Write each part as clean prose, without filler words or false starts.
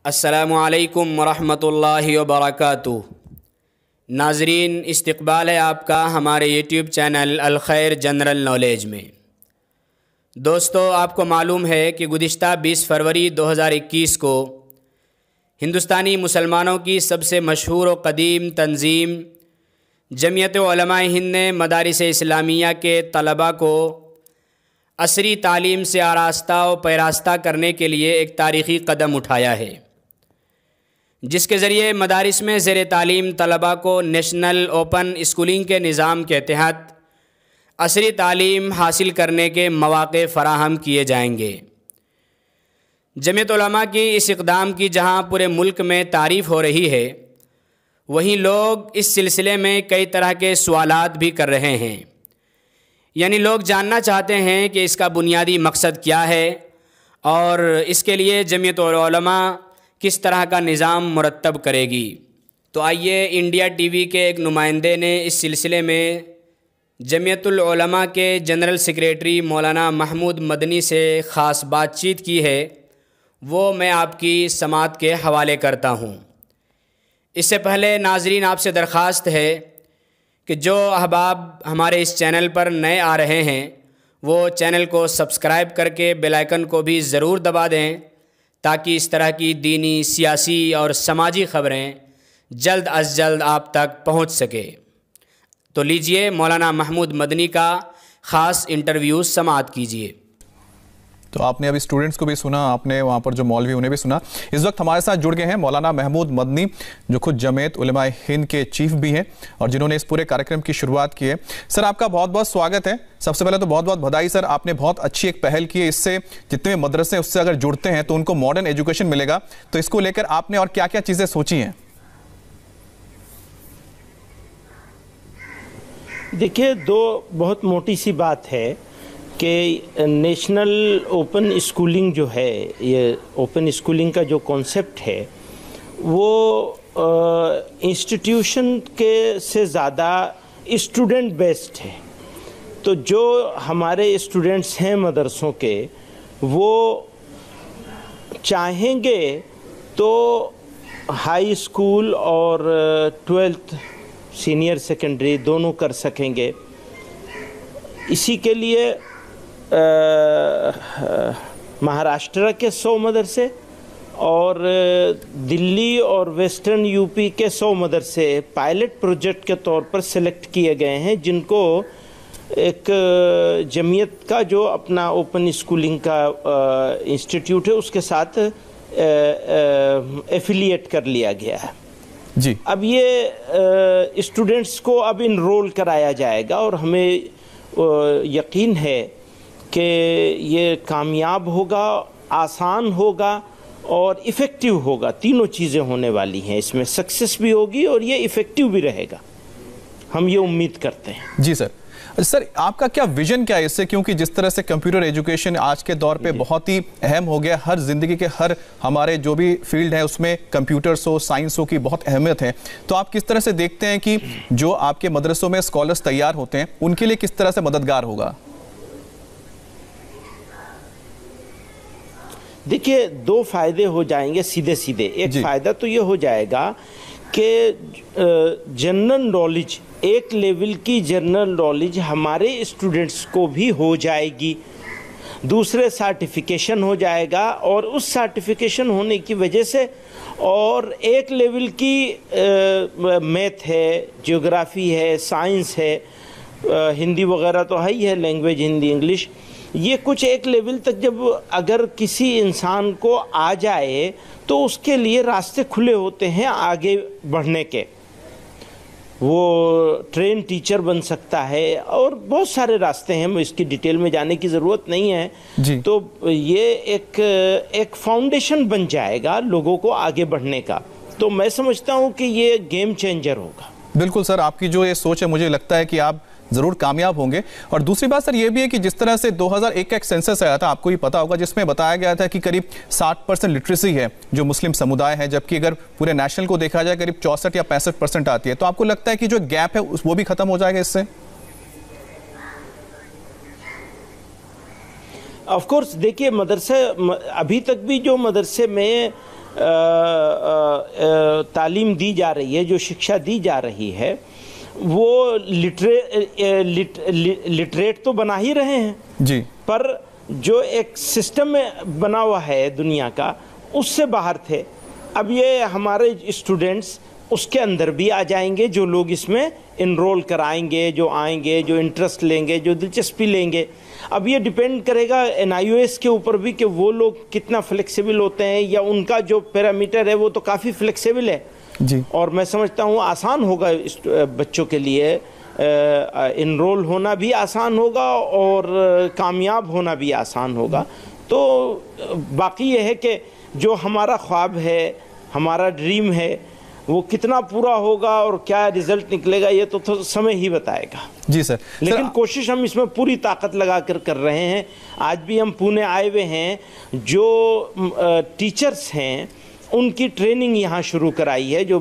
अस्सलामुअलैकुम वरहमतुल्लाहि वबरकातुहू। नाज़रीन, इस्तक़बाल है आपका हमारे यूट्यूब चैनल अल खैर जनरल नॉलेज में। दोस्तों, आपको मालूम है कि गुज़िश्ता 20 फरवरी 2021 को हिंदुस्तानी मुसलमानों की सबसे मशहूर व क़दीम तंज़ीम जमियत उलमाए हिंद ने मदारिस इस्लामिया के तलबा को असरी तालीम से आरास्ता व पैरास्ता करने के लिए एक तारीख़ी कदम उठाया है, जिसके ज़रिए मदारिस में ज़ेर तालीम तलबा को नेशनल ओपन स्कूलिंग के निज़ाम के तहत असरी तालीम हासिल करने के मौक़े फ़राहम किए जाएंगे। जमियत उलमा की इस इक़दाम की जहाँ पूरे मुल्क में तारीफ़ हो रही है, वहीं लोग इस सिलसिले में कई तरह के सवालात भी कर रहे हैं। यानी लोग जानना चाहते हैं कि इसका बुनियादी मकसद क्या है और इसके लिए जमियत उलमा किस तरह का निज़ाम मुरत्तब करेगी। तो आइए, इंडिया टीवी के एक नुमाइंदे ने इस सिलसिले में जमियतुल उलमा के जनरल सेक्रेटरी मौलाना महमूद मदनी से ख़ास बातचीत की है, वो मैं आपकी समात के हवाले करता हूँ। इससे पहले नाज़रीन, आपसे दरख्वास्त है कि जो अहबाब हमारे इस चैनल पर नए आ रहे हैं वो चैनल को सब्सक्राइब करके बेल आइकन को भी ज़रूर दबा दें, ताकि इस तरह की दीनी, सियासी और समाजी ख़बरें जल्द अज़ जल्द आप तक पहुँच सके। तो लीजिए, मौलाना महमूद मदनी का ख़ास इंटरव्यू समाअत कीजिए। तो आपने अभी स्टूडेंट्स को भी सुना, आपने वहाँ पर जो मौलवी उन्हें भी सुना। इस वक्त हमारे साथ जुड़ गए हैं मौलाना महमूद मदनी, जो खुद जमियत उलमाए हिंद के चीफ भी हैं और जिन्होंने इस पूरे कार्यक्रम की शुरुआत की है। सर, आपका बहुत बहुत स्वागत है। सबसे पहले तो बहुत बहुत बधाई सर, आपने बहुत अच्छी एक पहल की है। इससे जितने भी मदरसे उससे अगर जुड़ते हैं तो उनको मॉडर्न एजुकेशन मिलेगा। तो इसको लेकर आपने और क्या क्या चीज़ें सोची हैं? देखिए, दो बहुत मोटी सी बात है कि नेशनल ओपन स्कूलिंग जो है, ये ओपन स्कूलिंग का जो कॉन्सेप्ट है वो इंस्टीट्यूशन के से ज़्यादा स्टूडेंट बेस्ड है। तो जो हमारे स्टूडेंट्स हैं मदरसों के, वो चाहेंगे तो हाई स्कूल और 12th सीनियर सेकेंडरी दोनों कर सकेंगे। इसी के लिए महाराष्ट्र के 100 मदरसे और दिल्ली और वेस्टर्न यूपी के 100 मदरसे पायलट प्रोजेक्ट के तौर पर सिलेक्ट किए गए हैं, जिनको एक जमियत का जो अपना ओपन स्कूलिंग का इंस्टीट्यूट है उसके साथ एफिलिएट कर लिया गया है जी। अब ये स्टूडेंट्स को अब इनरोल कराया जाएगा और हमें यकीन है कि ये कामयाब होगा, आसान होगा और इफ़ेक्टिव होगा। तीनों चीज़ें होने वाली हैं इसमें, सक्सेस भी होगी और ये इफ़ेक्टिव भी रहेगा, हम ये उम्मीद करते हैं। जी सर। सर, आपका क्या विजन क्या है इससे? क्योंकि जिस तरह से कंप्यूटर एजुकेशन आज के दौर पे बहुत ही अहम हो गया, हर जिंदगी के हर हमारे जो भी फील्ड है उसमें कंप्यूटर्स हो, साइंस हो की बहुत अहमियत है। तो आप किस तरह से देखते हैं कि जो आपके मदरसों में स्कॉलर्स तैयार होते हैं उनके लिए किस तरह से मददगार होगा? देखिए, दो फायदे हो जाएंगे सीधे सीधे। एक फ़ायदा तो ये हो जाएगा कि जनरल नॉलेज, एक लेवल की जनरल नॉलेज हमारे स्टूडेंट्स को भी हो जाएगी। दूसरे सर्टिफिकेशन हो जाएगा और उस सर्टिफिकेशन होने की वजह से और एक लेवल की मैथ है, ज्योग्राफी है, साइंस है, हिंदी वगैरह तो है ही है, लैंग्वेज हिंदी इंग्लिश, ये कुछ एक लेवल तक जब अगर किसी इंसान को आ जाए तो उसके लिए रास्ते खुले होते हैं आगे बढ़ने के। वो ट्रेन टीचर बन सकता है और बहुत सारे रास्ते हैं, इसकी डिटेल में जाने की ज़रूरत नहीं है जी। तो ये एक फाउंडेशन बन जाएगा लोगों को आगे बढ़ने का। तो मैं समझता हूँ कि ये गेम चेंजर होगा। बिल्कुल सर, आपकी जो ये सोच है, मुझे लगता है कि आप जरूर कामयाब होंगे। और दूसरी बात सर ये भी है कि जिस तरह से 2001 का एक सेंसस आया था, आपको ही पता होगा, जिसमें बताया गया था कि करीब 60% लिटरेसी है जो मुस्लिम समुदाय है, जबकि अगर पूरे नेशनल को देखा जाए करीब 64 या 65% आती है। तो आपको लगता है कि जो गैप है वो भी खत्म हो जाएगा इससे? ऑफ कोर्स देखिए, मदरसे अभी तक भी जो मदरसे में तालीम दी जा रही है, जो शिक्षा दी जा रही है, वो लिटरेट तो बना ही रहे हैं जी, पर जो एक सिस्टम में बना हुआ है दुनिया का, उससे बाहर थे। अब ये हमारे स्टूडेंट्स उसके अंदर भी आ जाएंगे, जो लोग इसमें इनरोल कराएंगे, जो आएंगे, जो इंटरेस्ट लेंगे, जो दिलचस्पी लेंगे। अब ये डिपेंड करेगा NIOS के ऊपर भी कि वो लोग कितना फ्लेक्सिबल होते हैं, या उनका जो पैरामीटर है वो तो काफ़ी फ्लेक्सिबल है जी। और मैं समझता हूँ आसान होगा इस बच्चों के लिए, इनरोल होना भी आसान होगा और कामयाब होना भी आसान होगा। तो बाकी ये है कि जो हमारा ख्वाब है, हमारा ड्रीम है, वो कितना पूरा होगा और क्या रिजल्ट निकलेगा ये तो समय ही बताएगा। जी सर। लेकिन कोशिश हम इसमें पूरी ताकत लगा कर रहे हैं। आज भी हम पुणे आए हुए हैं, जो टीचर्स हैं उनकी ट्रेनिंग यहाँ शुरू कराई है, जो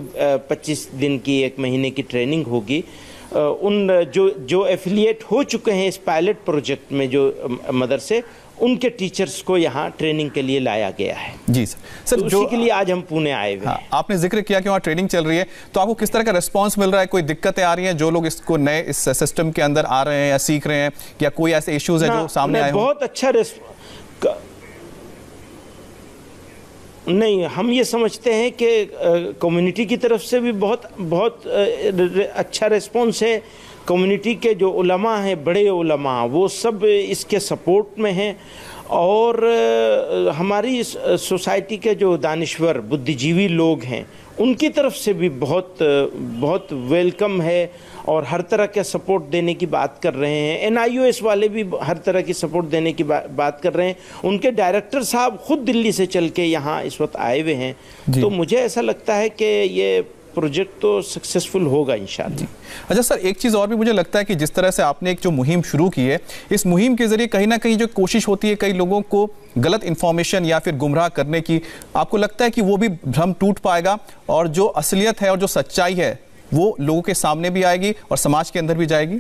25 दिन की, 1 महीने की ट्रेनिंग होगी। उन जो एफिलिएट हो चुके हैं इस पायलट प्रोजेक्ट में, जो मदरसे, उनके टीचर्स को यहाँ ट्रेनिंग के लिए लाया गया है। जी सर। सर, तो उसी के लिए आज हम पुणे आए हुए हैं। आपने जिक्र किया कि वहाँ ट्रेनिंग चल रही है, तो आपको किस तरह का रिस्पांस मिल रहा है? कोई दिक्कतें आ रही हैं जो लोग इसको नए इस सिस्टम के अंदर आ रहे हैं या सीख रहे हैं, या कोई ऐसे इश्यूज है जो सामने आए? बहुत अच्छा नहीं, हम ये समझते हैं कि कम्युनिटी की तरफ से भी बहुत अच्छा रिस्पॉन्स है। कम्युनिटी के जो उलमा हैं, बड़े उलमा, वो सब इसके सपोर्ट में हैं, और हमारी सोसाइटी के जो दानिश्वर बुद्धिजीवी लोग हैं उनकी तरफ से भी बहुत वेलकम है और हर तरह के सपोर्ट देने की बात कर रहे हैं। NIOS वाले भी हर तरह की सपोर्ट देने की बात कर रहे हैं। उनके डायरेक्टर साहब खुद दिल्ली से चल के यहाँ इस वक्त आए हुए हैं। तो मुझे ऐसा लगता है कि ये प्रोजेक्ट तो सक्सेसफुल होगा इंशाल्लाह। अच्छा सर, एक चीज़ और भी मुझे लगता है कि जिस तरह से आपने एक जो मुहिम शुरू की है, इस मुहिम के जरिए कहीं ना कहीं जो कोशिश होती है कई लोगों को गलत इन्फॉर्मेशन या फिर गुमराह करने की, आपको लगता है कि वो भी भ्रम टूट पाएगा और जो असलियत है और जो सच्चाई है वो लोगों के सामने भी आएगी और समाज के अंदर भी जाएगी?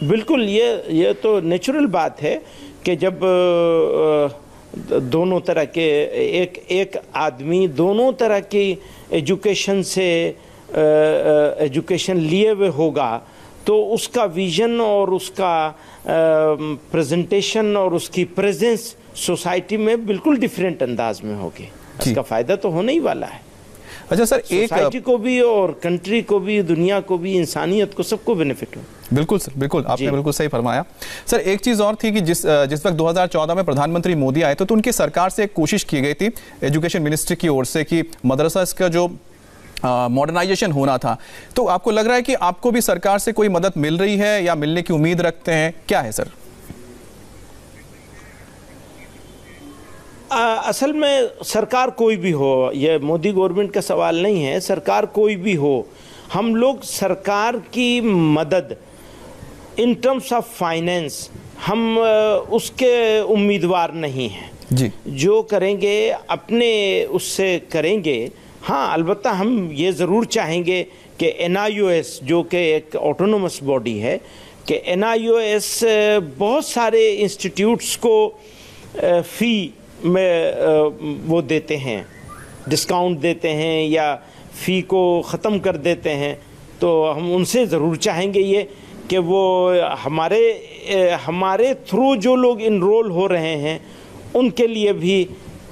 बिल्कुल, ये तो नेचुरल बात है कि जब दोनों तरह के एक आदमी दोनों तरह की एजुकेशन लिए हुए होगा, तो उसका विजन और उसका प्रेजेंटेशन और उसकी प्रेजेंस सोसाइटी में बिल्कुल डिफरेंट अंदाज में होगी। इसका फ़ायदा तो होने ही वाला है। अच्छा सर, एक सोसाइटी को भी और कंट्री को भी, दुनिया को भी, इंसानियत को, सबको बेनिफिट हो। बिल्कुल सर, बिल्कुल आपने बिल्कुल सही फरमाया। सर, एक चीज़ और थी कि जिस वक्त 2014 में प्रधानमंत्री मोदी आए तो उनकी सरकार से एक कोशिश की गई थी एजुकेशन मिनिस्ट्री की ओर से कि मदरसा का जो मॉडर्नाइजेशन होना था, तो आपको लग रहा है कि आपको भी सरकार से कोई मदद मिल रही है या मिलने की उम्मीद रखते हैं? क्या है सर? असल में सरकार कोई भी हो, ये मोदी गवर्नमेंट का सवाल नहीं है, सरकार कोई भी हो, हम लोग सरकार की मदद इन टर्म्स ऑफ फाइनेंस हम उसके उम्मीदवार नहीं हैं जी। जो करेंगे अपने उससे करेंगे। हाँ, अलबत्ता हम ये ज़रूर चाहेंगे कि NIOS जो कि एक ऑटोनोमस बॉडी है, कि NIOS बहुत सारे इंस्टीट्यूट्स को फ़ी में वो देते हैं, डिस्काउंट देते हैं या फ़ी को ख़त्म कर देते हैं। तो हम उनसे ज़रूर चाहेंगे ये कि वो हमारे थ्रू जो लोग इनरोल हो रहे हैं उनके लिए भी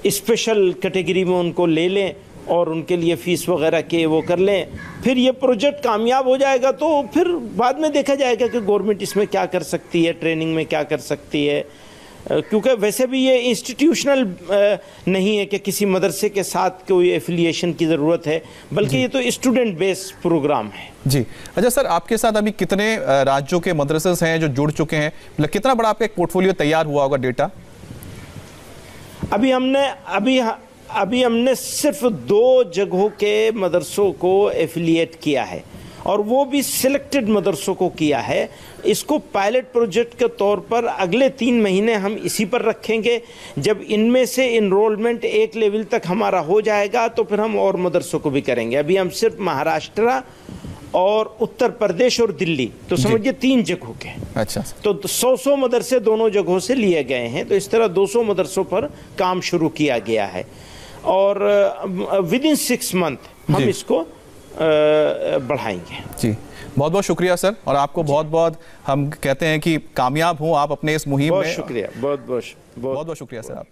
स्पेशल कैटेगरी में उनको ले लें और उनके लिए फ़ीस वगैरह के वो कर लें। फिर ये प्रोजेक्ट कामयाब हो जाएगा तो फिर बाद में देखा जाएगा कि गवर्नमेंट इसमें क्या कर सकती है, ट्रेनिंग में क्या कर सकती है, क्योंकि वैसे भी ये इंस्टीट्यूशनल नहीं है कि किसी मदरसे के साथ कोई एफिलिएशन की ज़रूरत है, बल्कि ये तो स्टूडेंट बेस्ड प्रोग्राम है जी। अच्छा सर, आपके साथ अभी कितने राज्यों के मदरसे हैं जो जुड़ चुके हैं? मतलब कितना बड़ा आपका एक पोर्टफोलियो तैयार हुआ होगा डेटा? अभी हमने सिर्फ 2 जगहों के मदरसों को एफिलिएट किया है और वो भी सिलेक्टेड मदरसों को किया है। इसको पायलट प्रोजेक्ट के तौर पर अगले 3 महीने हम इसी पर रखेंगे। जब इनमें से इनरोलमेंट एक लेवल तक हमारा हो जाएगा तो फिर हम और मदरसों को भी करेंगे। अभी हम सिर्फ महाराष्ट्र और उत्तर प्रदेश और दिल्ली, तो समझिए 3 जगहों के। अच्छा। तो 100 मदरसे दोनों जगहों से लिए गए हैं। तो इस तरह 200 मदरसों पर काम शुरू किया गया है और विद इन 6 मंथ हम इसको बढ़ाएंगे। जी, बहुत बहुत शुक्रिया सर, और आपको बहुत बहुत हम कहते हैं कि कामयाब हो आप अपने इस मुहिम में। बहुत शुक्रिया, बहुत बहुत शुक्रिया सर आप।